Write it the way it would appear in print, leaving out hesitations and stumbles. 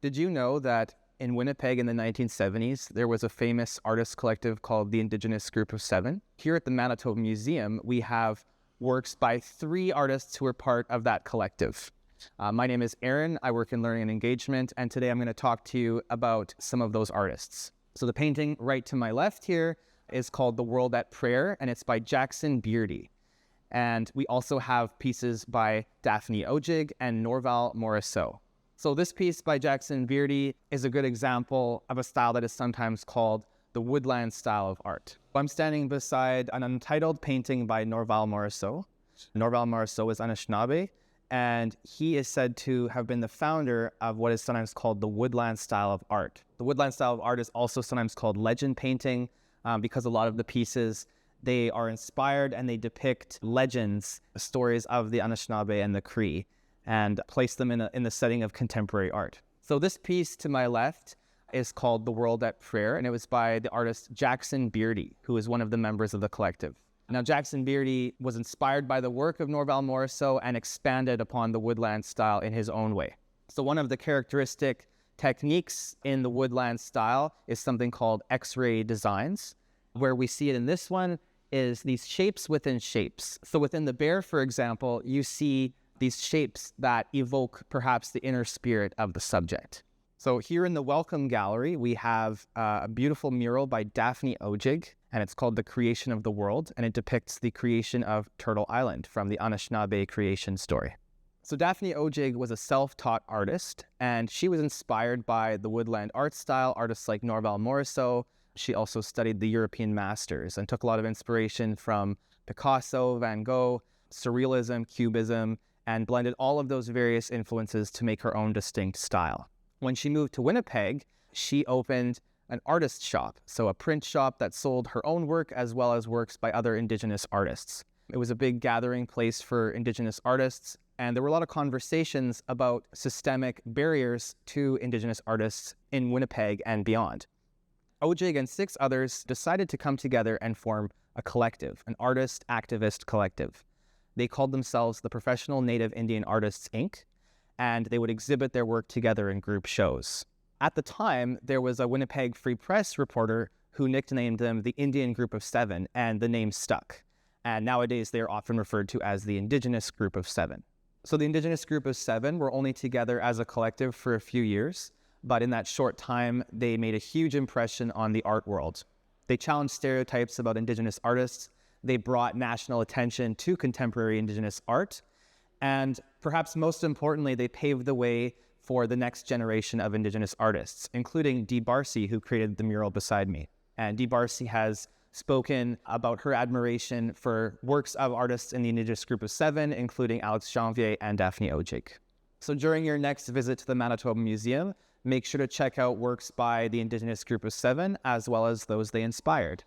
Did you know that in Winnipeg in the 1970s, there was a famous artist collective called the Indigenous Group of Seven? Here at the Manitoba Museum, we have works by 3 artists who are part of that collective. My name is Erin. I work in learning and engagement, and today I'm going to talk to you about some of those artists. So the painting right to my left here is called The World at Prayer, and it's by Jackson Beardy. And we also have pieces by Daphne Ojig and Norval Morisseau. So this piece by Jackson Beardy is a good example of a style that is sometimes called the woodland style of art. I'm standing beside an untitled painting by Norval Morisseau. Norval Morisseau is Anishinaabe, and he is said to have been the founder of what is sometimes called the woodland style of art. The woodland style of art is also sometimes called legend painting because a lot of the pieces, they are inspired and they depict legends, stories of the Anishinaabe and the Cree, and place them in the setting of contemporary art. So this piece to my left is called The World at Prayer, and it was by the artist Jackson Beardy, who is one of the members of the collective. Now, Jackson Beardy was inspired by the work of Norval Morisseau and expanded upon the woodland style in his own way. So one of the characteristic techniques in the woodland style is something called X-ray designs. Where we see it in this one is these shapes within shapes. So within the bear, for example, you see these shapes that evoke perhaps the inner spirit of the subject. So here in the Welcome Gallery, we have a beautiful mural by Daphne Ojig, and it's called The Creation of the World, and it depicts the creation of Turtle Island from the Anishinaabe creation story. So Daphne Ojig was a self-taught artist, and she was inspired by the woodland art style, artists like Norval Morisseau. She also studied the European masters and took a lot of inspiration from Picasso, Van Gogh, Surrealism, Cubism, and blended all of those various influences to make her own distinct style. When she moved to Winnipeg, she opened an artist shop, so a print shop that sold her own work as well as works by other Indigenous artists. It was a big gathering place for Indigenous artists, and there were a lot of conversations about systemic barriers to Indigenous artists in Winnipeg and beyond. Ojig and 6 others decided to come together and form a collective, an artist activist collective. They called themselves the Professional Native Indian Artists, Inc., and they would exhibit their work together in group shows. At the time, there was a Winnipeg Free Press reporter who nicknamed them the Indian Group of Seven, and the name stuck. And nowadays, they are often referred to as the Indigenous Group of Seven. So the Indigenous Group of Seven were only together as a collective for a few years, but in that short time, they made a huge impression on the art world. They challenged stereotypes about Indigenous artists. They brought national attention to contemporary Indigenous art. And perhaps most importantly, they paved the way for the next generation of Indigenous artists, including Dee Barcy, who created the mural beside me. And Dee Barcy has spoken about her admiration for works of artists in the Indigenous Group of Seven, including Alex Janvier and Daphne Ojig. So during your next visit to the Manitoba Museum, make sure to check out works by the Indigenous Group of Seven, as well as those they inspired.